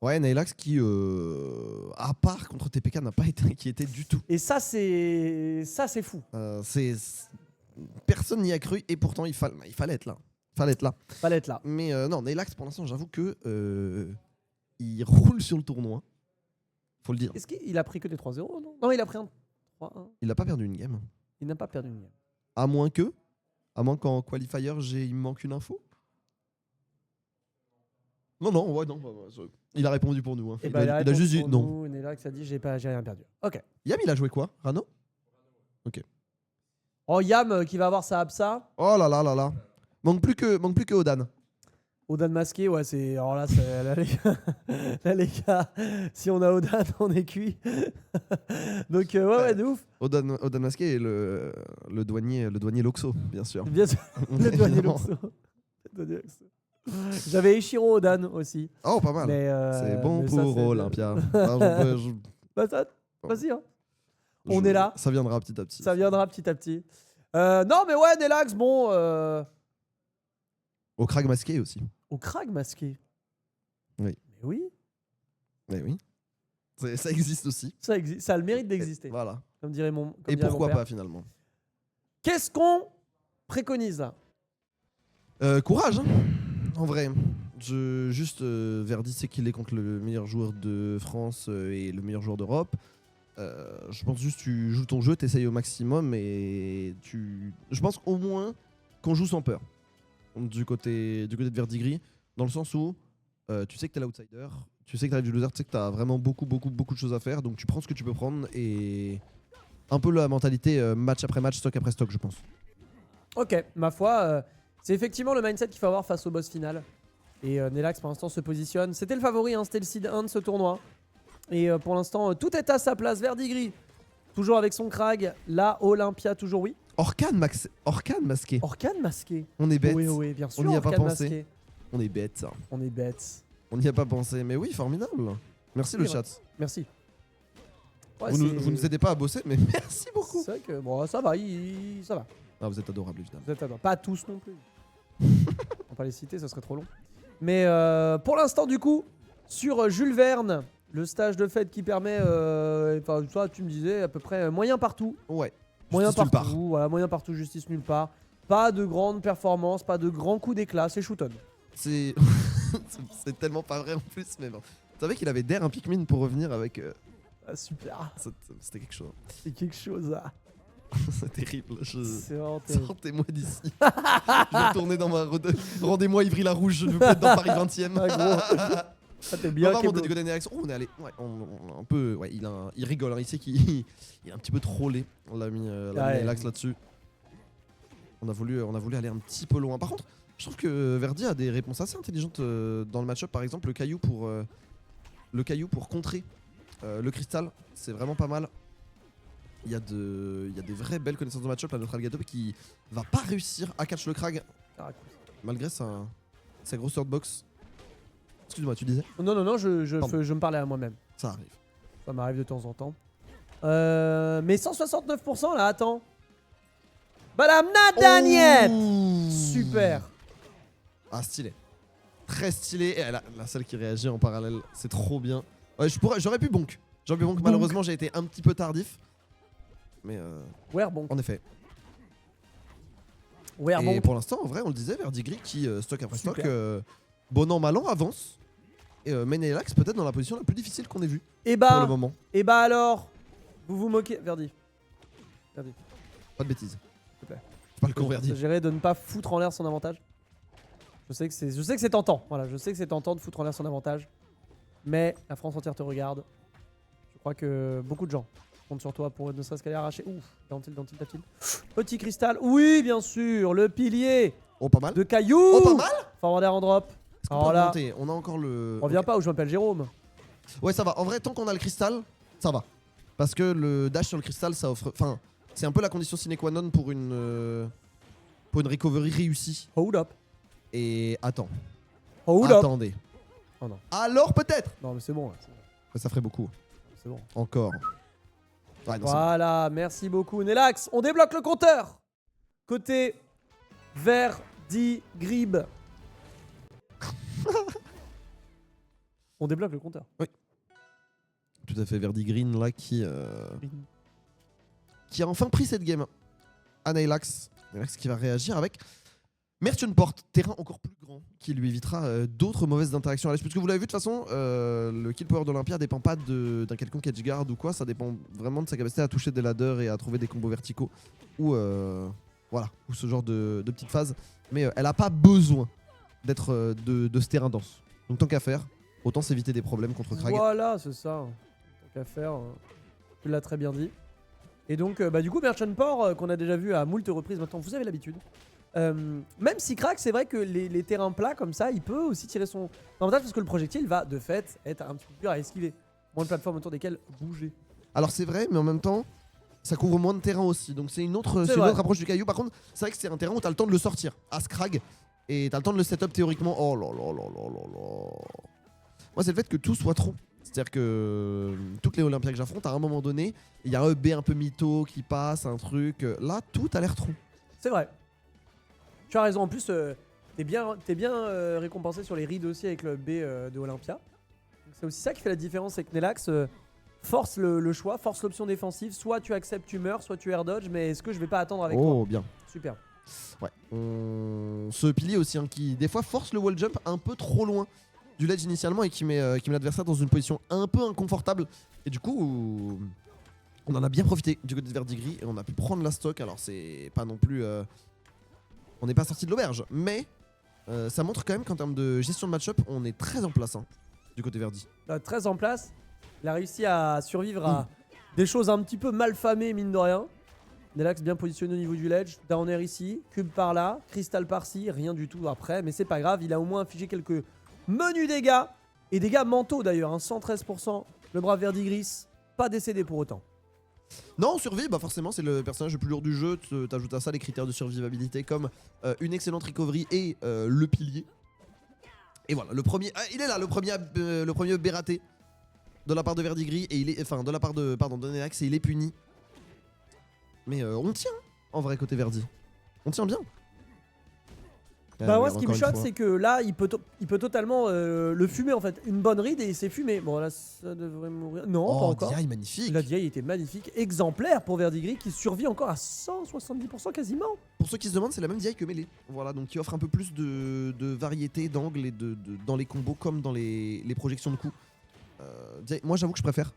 Ouais, Nailax qui, à part contre TPK, n'a pas été inquiété du tout. Et ça, c'est fou. Personne n'y a cru et pourtant il fallait être là. Fallait être là. Mais non, Nailax, pour l'instant, j'avoue que il roule sur le tournoi. Faut le dire. Est-ce qu'il a pris que des 3-0 non, non, il a pris un 3-1. Il n'a pas perdu une game. Il n'a pas perdu une game. À moins qu'en qualifier, il me manque une info. Non, ouais, non. Il a répondu pour nous. Hein. Et il a juste dit non. Nailax a dit j'ai rien perdu. Ok. Yam, il a joué quoi? Rano? Ok. Oh, Yam qui va avoir sa Absa. Oh là là là là. Manque plus que Odan. Odan masqué, ouais, c'est. Alors là, là, les gars, si on a Odan, on est cuit. Donc, ouais, de ouf. Odan masqué et le douanier Loxo, bien sûr. Bien sûr, le douanier Loxo. J'avais Ichiro Odan aussi. Oh, pas mal. C'est bon mais pour ça, Olympia. Bah, vas-y, hein. On est là. Ça viendra petit à petit. Ça viendra petit à petit. Non, mais ouais, Nailax, bon. Au Krag masqué aussi. Au Krag masqué. Oui. Mais oui. Mais oui. Ça existe aussi. Ça existe. Ça a le mérite d'exister. Voilà. Comme dirait mon. Et pourquoi pas finalement. Qu'est-ce qu'on préconise là? Courage, hein, en vrai. Verdi sait qu'il est contre le meilleur joueur de France et le meilleur joueur d'Europe. Je pense juste tu joues ton jeu, t'essayes au maximum et je pense au moins qu'on joue sans peur du côté de Verdigris, dans le sens où tu sais que t'es l'outsider, tu sais que t'arrives du loser, tu sais que t'as vraiment beaucoup de choses à faire, donc tu prends ce que tu peux prendre et un peu la mentalité match après match, stock après stock, je pense. Ok, ma foi, c'est effectivement le mindset qu'il faut avoir face au boss final. Et Nailax pour l'instant se positionne. C'était le favori, hein, c'était le seed 1 de ce tournoi. Et pour l'instant, tout est à sa place. Verdigris, toujours avec son Krag. Là, Olympia, toujours oui. Orkan masqué. Orkan masqué. On est bête. Oui, bien sûr. On n'y a pas Orkan pensé. masqué. On est bête, ça. On est bête. On n'y a pas pensé. Mais oui, formidable. Merci le chat. Merci. Ouais, vous nous aidez pas à bosser, mais merci beaucoup. C'est vrai que bon, ça va, ça va. Ah, vous êtes adorables, évidemment. Vous êtes adorables. Pas tous non plus. On va pas les citer, ça serait trop long. Mais pour l'instant, du coup, sur Jules Verne, le stage de fête qui permet, enfin, toi, tu me disais à peu près moyen partout. Ouais. Moyen Justice partout, nulle part. voilà, moyen partout, justice nulle part. Pas de grandes performances, pas de grands coups d'éclat, c'est shooton. C'est c'est tellement pas vrai en plus, mais bon. Tu savais qu'il avait d'air un Pikmin pour revenir avec. Ah, super. C'était quelque chose. C'est quelque chose. Ah. C'est terrible. C'est vraiment terrible. Sortez-moi d'ici. Je vais retourner dans ma. Rendez-moi Ivry-la-Rouge, je veux pas être dans Paris 20ème. Ah, gros. Ah, t'es bien. On va monter du côté de Nailax. Oh, on est allé. Ouais, un peu. Ouais, il rigole. Hein. Il sait qu'il il est un petit peu trollé. On l'a mis Nailax là-dessus. On a voulu aller un petit peu loin. Par contre, je trouve que Verdi a des réponses assez intelligentes dans le match-up. Par exemple, le caillou pour contrer le cristal, c'est vraiment pas mal. Il y a des vraies belles connaissances de match-up. Là, notre Algato qui va pas réussir à catch le Krag malgré sa grosse box. Excuse-moi, tu disais? Non, je me parlais à moi-même. Ça arrive. Ça m'arrive de temps en temps. Mais 169% là, attends. Madame Nadaniette. Super. Ah, stylé. Très stylé. Et la celle qui réagit en parallèle, c'est trop bien. Ouais, j'aurais pu bonk. Malheureusement, j'ai été un petit peu tardif. Mais bon. En effet. Ouais, et pour l'instant, en vrai, on le disait, Verdigris qui stock après stock, bon an, mal an, avance. Et Nailax peut-être dans la position la plus difficile qu'on ait vue pour le moment. Et bah alors, vous vous moquez, Verdi. Pas de bêtises. S'il te plaît. C'est pas le con, Verdi. Gérer de ne pas foutre en l'air son avantage. Je sais que c'est tentant. Voilà, je sais que c'est tentant de foutre en l'air son avantage. Mais la France entière te regarde. Je crois que beaucoup de gens comptent sur toi pour ne serait-ce qu'aller arracher. Ouf, dentil. Petit cristal. Oui, bien sûr, le pilier. Oh, pas mal. De cailloux. Oh, pas mal. Forward air en drop. Alors là, on a encore le. On revient pas où je m'appelle Jérôme. Ouais, ça va. En vrai, tant qu'on a le cristal, ça va. Parce que le dash sur le cristal, ça offre. Enfin, c'est un peu la condition sine qua non pour une recovery réussie. Hold up. Et attends. Attendez. Oh non. Alors peut-être. Non, mais c'est bon. Ça ferait beaucoup. C'est bon. Encore. Ouais, non, voilà, merci beaucoup Nailax. On débloque le compteur. Côté Verdigrib. On débloque le compteur. Tout à fait, Verdi Green là qui a enfin pris cette game. Anailax qui va réagir avec Merchant Port, terrain encore plus grand qui lui évitera d'autres mauvaises interactions à l'âge. Puisque vous l'avez vu de toute façon, le kill power d'Olympia dépend pas d'un quelconque edgeguard ou quoi, ça dépend vraiment de sa capacité à toucher des ladders et à trouver des combos verticaux ou voilà, ou ce genre de petites phases. Mais elle a pas besoin d'être de ce terrain dense. Donc tant qu'à faire, autant s'éviter des problèmes contre Krag. Voilà, c'est ça. Tant qu'à faire, tu l'as très bien dit. Et donc, du coup, Merchant Port, qu'on a déjà vu à moult reprises maintenant, vous avez l'habitude. Même si Krag, c'est vrai que les terrains plats comme ça, il peut aussi tirer son avantage parce que le projectile va de fait être un petit peu plus à esquiver. Moins de plateformes autour desquelles bouger. Alors c'est vrai, mais en même temps, ça couvre moins de terrain aussi. Donc c'est une autre approche du caillou. Par contre, c'est vrai que c'est un terrain où t'as le temps de le sortir. As Krag. Et t'as le temps de le setup théoriquement. Oh là là là là là là. Moi, c'est le fait que tout soit trop. C'est-à-dire que toutes les Olympiades que j'affronte, à un moment donné, il y a un EB un peu mytho qui passe, un truc. Là, tout a l'air trop. C'est vrai. Tu as raison. En plus, t'es bien récompensé sur les rides aussi avec le B de Olympia. C'est aussi ça qui fait la différence, c'est que Nelax force le choix, force l'option défensive. Soit tu acceptes, tu meurs, soit tu air dodge. Mais est-ce que je vais pas attendre avec toi? Oh, bien. Super. Ouais. Ce pilier aussi, hein, qui des fois force le wall jump un peu trop loin du ledge initialement et qui met l'adversaire dans une position un peu inconfortable. Et du coup, on en a bien profité du côté de Verdigris et on a pu prendre la stock. Alors c'est pas non plus... on n'est pas sorti de l'auberge, mais ça montre quand même qu'en termes de gestion de match-up, on est très en place hein, du côté Verdi. 13 en place, il a réussi à survivre à des choses un petit peu mal famées mine de rien. Nelax bien positionné au niveau du ledge, down air ici, cube par là, cristal par-ci, rien du tout après, mais c'est pas grave, il a au moins infligé quelques menus dégâts, et dégâts mentaux d'ailleurs, hein, 113%, le brave Verdigris, pas décédé pour autant. Non, survie, bah forcément c'est le personnage le plus lourd du jeu, t'ajoutes à ça les critères de survivabilité comme une excellente recovery et le pilier. Et voilà, le premier, il est là, le premier B raté de la part de Verdigris, et il est, enfin de la part de Nelax, et il est puni. Mais on tient en vrai côté Verdi. On tient bien. Bah ouais, ce qui me choque, c'est que là, il peut totalement le fumer en fait. Une bonne ride et il s'est fumé. Bon là, ça devrait mourir. Non, pas encore. DI magnifique. La DI était magnifique, exemplaire pour Verdigris qui survit encore à 170% quasiment. Pour ceux qui se demandent, c'est la même DI que Melee. Voilà, donc qui offre un peu plus de variété d'angles et dans les combos comme dans les projections de coups. Moi j'avoue que je préfère.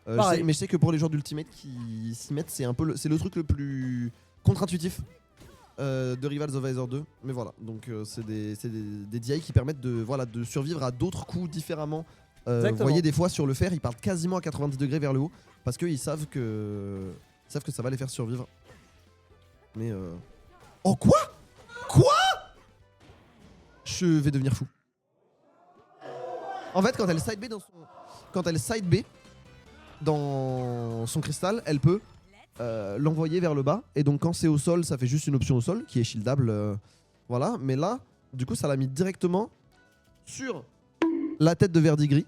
Mais je sais que pour les joueurs d'Ultimate qui s'y mettent, c'est le truc le plus contre-intuitif de Rivals of Aether 2. Mais voilà, donc c'est des DI qui permettent de survivre à d'autres coups différemment. Vous voyez des fois sur le fer, ils partent quasiment à 90 degrés vers le haut parce qu'ils savent que ça va les faire survivre. Mais oh quoi? Je vais devenir fou. En fait, quand elle side B dans son cristal, elle peut l'envoyer vers le bas. Et donc quand c'est au sol, ça fait juste une option au sol qui est shieldable. Voilà, mais là, du coup, ça l'a mis directement sur la tête de Verdigris.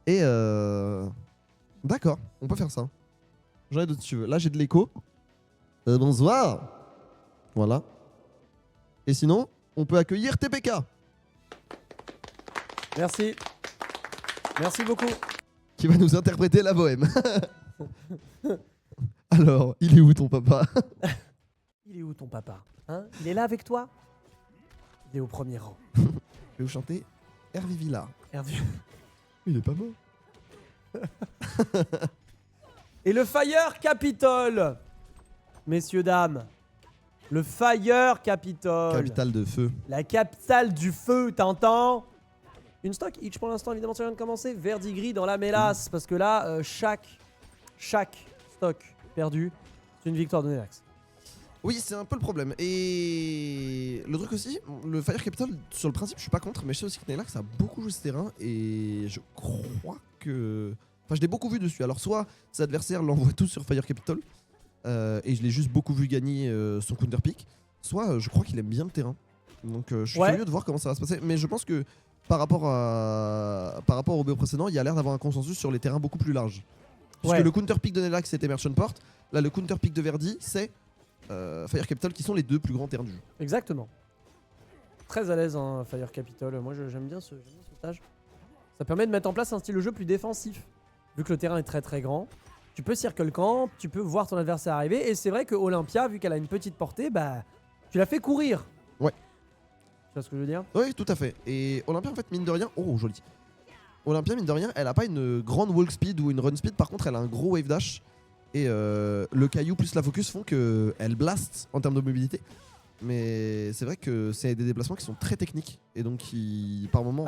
Et d'accord, on peut faire ça. J'en ai d'autres si tu veux. Là, j'ai de l'écho. Bonsoir. Voilà. Et sinon, on peut accueillir TPK. Merci. Merci beaucoup. Qui va nous interpréter la bohème. Alors, il est où ton papa? Il est où ton papa hein? Il est là avec toi? Il est au premier rang. Je vais vous chanter Hervé Villard. Il est pas mort. Et le Fire Capitol. Messieurs, dames. Le Fire Capitol. Capitale de feu. La capitale du feu, t'entends? Une stock each pour l'instant, évidemment, ça vient de commencer. Verdigris dans la mélasse. Parce que là, chaque stock perdu, c'est une victoire de Nelax. Oui, c'est un peu le problème. Et le truc aussi, le Fire Capital, sur le principe, je suis pas contre. Mais je sais aussi que Nelax a beaucoup joué ce terrain. Et je crois que... Enfin, je l'ai beaucoup vu dessus. Alors, soit ses adversaires l'envoient tous sur Fire Capital. Et je l'ai juste beaucoup vu gagner son counter pick. Soit je crois qu'il aime bien le terrain. Donc, je suis curieux de voir comment ça va se passer. Mais je pense que... Par rapport au BO précédent, il y a l'air d'avoir un consensus sur les terrains beaucoup plus larges. Puisque le counter pick de Nelax c'était Merchant Port, là le counter pick de Verdi c'est Fire Capital qui sont les deux plus grands terrains du jeu. Exactement. Très à l'aise hein, Fire Capital, moi j'aime bien ce stage. Ça permet de mettre en place un style de jeu plus défensif. Vu que le terrain est très très grand, tu peux circle camp, tu peux voir ton adversaire arriver. Et c'est vrai que Olympia, vu qu'elle a une petite portée, bah tu la fais courir. Ouais. Tu vois ce que je veux dire? Oui, tout à fait. Et Olympia, en fait, mine de rien... Oh, joli. Olympia, mine de rien, elle a pas une grande walk speed ou une run speed. Par contre, elle a un gros wave dash. Et le caillou plus la focus font qu'elle blast en termes de mobilité. Mais c'est vrai que c'est des déplacements qui sont très techniques. Et donc qui, par moments,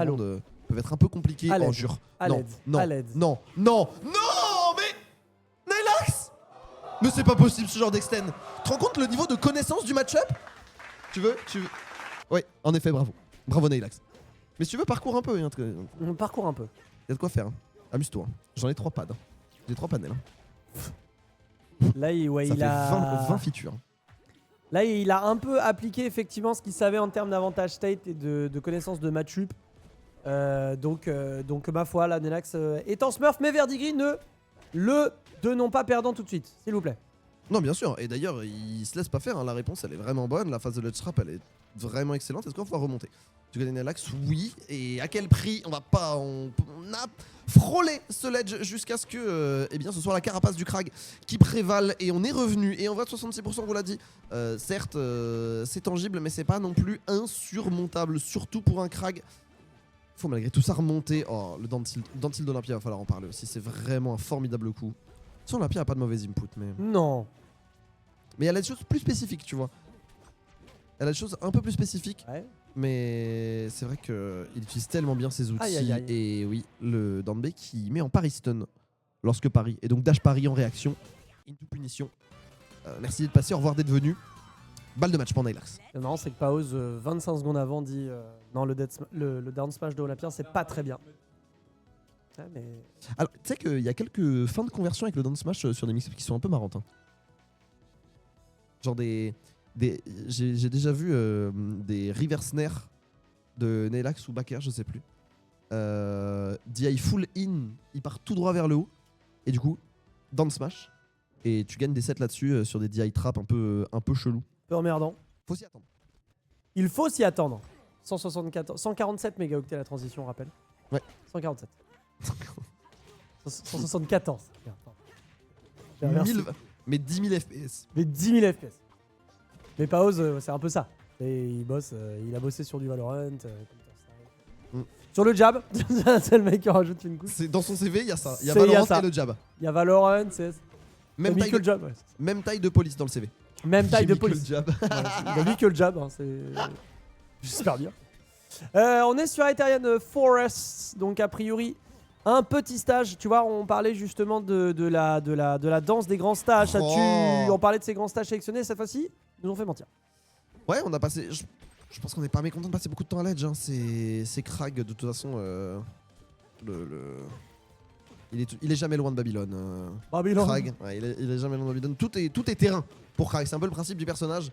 peuvent être un peu compliqués. À l'aide. Oh, jure. À Non, l'aide. non, À l'aide. non, non, non, mais... Nylax. Mais c'est pas possible ce genre d'extend. Tu te rends compte le niveau de connaissance du match-up? Tu veux Oui, en effet, bravo. Bravo Nylax. Mais si tu veux, parcours un peu. Hein, On parcourt un peu. y a de quoi faire. Hein. Amuse-toi. Hein. J'en ai 3 pads. Hein. J'ai 3 panels. Hein. Là, ouais, Ça il fait a 20 features. Là, il a un peu appliqué effectivement ce qu'il savait en termes d'avantage state et de connaissance de match-up. Donc, ma foi, là, Nylax est en smurf, mais Verdigris ne le donnons pas perdant tout de suite, s'il vous plaît. Non, bien sûr. Et d'ailleurs, il se laisse pas faire. Hein. La réponse, elle est vraiment bonne. La phase de ledge trap, elle est vraiment excellente. Est-ce qu'on va remonter? Tu connais Nylax? Oui. Et à quel prix? On va pas. On a frôlé ce ledge jusqu'à ce que eh bien, ce soit la carapace du Krag qui prévale. Et on est revenu. Et on va de 66%, on vous l'a dit. Certes, c'est tangible, mais c'est pas non plus insurmontable. Surtout pour un Krag. Faut malgré tout ça remonter. Oh, le Dantil d'Olympia, il va falloir en parler aussi. C'est vraiment un formidable coup. Sur Olympia, a pas de mauvais input, mais. Non. Mais elle a des choses plus spécifiques, tu vois. Elle a des choses un peu plus spécifiques. Ouais. Mais c'est vrai qu'il utilise tellement bien ses outils. Aïe, aïe, aïe. Et oui, le Danbe qui met en Paris stun lorsque Paris. Et donc dash Paris en réaction. Into punition. Merci d'être passé, au revoir d'être venu. Balle de match pour Nylax. Le marrant, c'est que Paos, 25 secondes avant, dit non, le down smash de Olympia, c'est pas très bien. Ouais, mais... Alors, tu sais qu'il y a quelques fins de conversion avec le down smash sur des mix qui sont un peu marrantes. Hein. Genre j'ai déjà vu des reverse nair de Nylax ou Baker, je sais plus. DI full in, il part tout droit vers le haut. Et du coup, down smash. Et tu gagnes des sets là-dessus sur des DI trap un peu chelou. peu emmerdant. Faut s'y attendre. Il faut s'y attendre. 147 mégaoctets la transition, on rappelle. Ouais. 147. 174. Merde, 1000, mais 10 000 FPS. Mais 10 000 FPS. Mais Paos, c'est un peu ça. Et il bosse, il a bossé sur du Valorant. Sur le jab, c'est le mec qui rajoute une couche. Dans son CV, il y a ça. Il y a Valorant et le jab. Il y a Valorant, c'est. Même taille, que le jab, ouais. Même taille de police dans le CV. Même taille de J'ai mis police. que le jab. Il a mis que le jab, hein, c'est. J'espère bien. On est sur Ethereum Forest, donc a priori un petit stage. Tu vois, on parlait justement de la danse des grands stages. On parlait de ces grands stages sélectionnés. Cette fois-ci, ils nous ont fait mentir. Ouais, on a passé. Je pense qu'on n'est pas mécontent de passer beaucoup de temps à l'edge. Hein. C'est Krag, de toute façon. Il est jamais loin de Babylone. Babylone. Krag, ouais, il est jamais loin de Babylone. Tout est terrain pour Krag. C'est un peu le principe du personnage.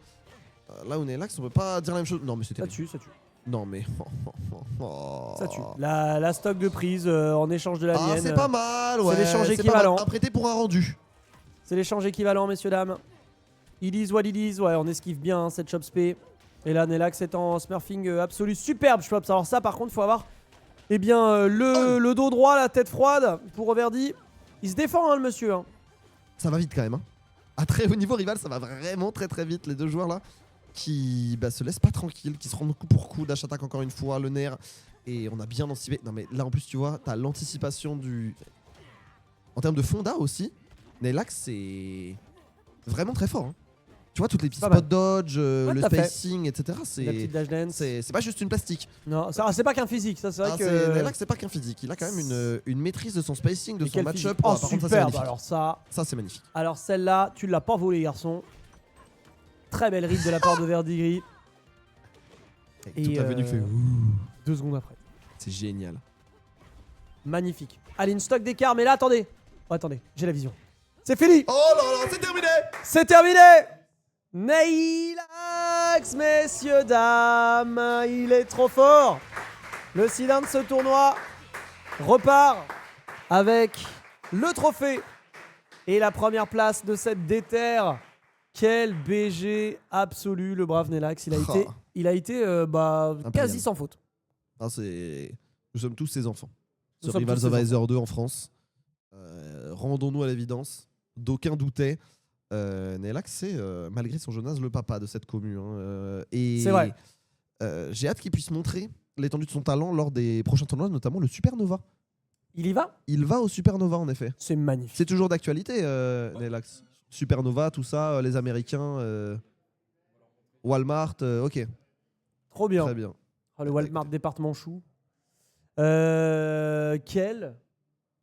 Là où on est là, on peut pas dire la même chose. Non, mais c'était. Ça tue. Non, mais. Ça tue. La stock de prise en échange de la mienne. C'est pas mal, ouais. C'est l'échange équivalent. Un prêté pour un rendu. C'est l'échange équivalent, messieurs, dames. It is what it is. Ouais, on esquive bien cette chop spé. Et là, Nylax est en smurfing absolu. Superbe, Schwabs. Alors, ça, par contre, faut avoir le dos droit, la tête froide pour Verdi. Il se défend, hein, le monsieur. Hein. Ça va vite quand même. Hein. À très haut niveau rival, ça va vraiment très très vite. Les deux joueurs là qui se laissent pas tranquilles, qui se rendent coup pour coup. Dash attaque encore une fois, le nerf. Et on a bien anticipé. Non, mais là en plus, tu vois, t'as l'anticipation du. En termes de fonda aussi, Nylax c'est vraiment très fort. Hein. Tu vois, toutes les petits spot dodge, le spacing, etc. C'est pas juste une plastique. Non, c'est pas qu'un physique. Ça, c'est vrai que. Nylax, c'est pas qu'un physique. Il a quand même une maîtrise de son spacing, de son match-up. Oh, superbe. Alors, ça, c'est magnifique. Alors, celle-là, tu l'as pas volée, garçon. Très belle read de la part de Verdigris. Et toute la venue fait 2 secondes après. C'est génial. Magnifique. Allez, une stock d'écart, mais là, attendez. Oh, attendez, j'ai la vision. C'est fini. Oh là là, c'est terminé. C'est terminé. Nylax, messieurs, dames, il est trop fort. Le C-Down de ce tournoi repart avec le trophée et la première place de cette déterre. Quel BG absolu, le brave Nylax. Il a été quasi sans faute. Nous sommes tous ses enfants. sur Rivals of Aether 2 en France. Rendons-nous à l'évidence. D'aucuns doutaient. Neylax, c'est malgré son jeune âge le papa de cette commu. C'est vrai. J'ai hâte qu'il puisse montrer l'étendue de son talent lors des prochains tournois, notamment le Supernova. Il y va? Il va au Supernova en effet. C'est magnifique. C'est toujours d'actualité, Neylax. Supernova, tout ça, les Américains, Walmart, ok. Trop bien. Très bien. Oh, le Walmart département chou. Quel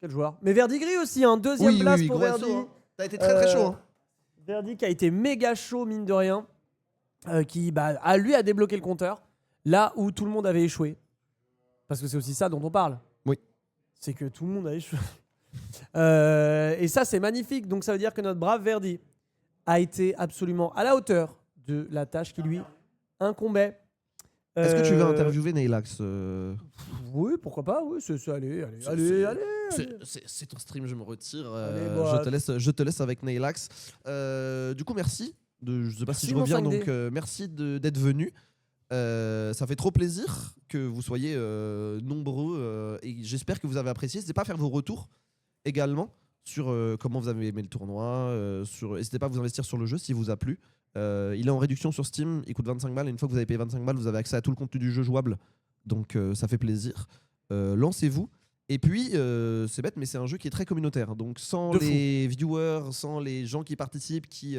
joueur? Mais Verdigris aussi, hein, deuxième place pour Verdi. T'as été très très chaud. Hein. Verdi qui a été méga chaud, mine de rien. Qui lui a débloqué le compteur. Là où tout le monde avait échoué. Parce que c'est aussi ça dont on parle. Oui. C'est que tout le monde a échoué. Et ça, c'est magnifique. Donc ça veut dire que notre brave Verdi a été absolument à la hauteur de la tâche qui lui incombait. Est-ce que tu veux interviewer Neylax Oui, pourquoi pas. Oui, allez. C'est ton stream, je me retire. Allez, bon, je te laisse avec Neylax. Du coup, merci. Je sais pas si je reviens, donc merci d'être venu. Ça fait trop plaisir que vous soyez nombreux et j'espère que vous avez apprécié. N'hésitez pas à faire vos retours également sur comment vous avez aimé le tournoi. N'hésitez pas à vous investir sur le jeu s'il vous a plu. Il est en réduction sur Steam, il coûte 25 balles et une fois que vous avez payé 25 balles, vous avez accès à tout le contenu du jeu jouable. Donc ça fait plaisir. Lancez-vous. Et puis, c'est bête, mais c'est un jeu qui est très communautaire. Donc, sans les viewers, sans les gens qui participent, qui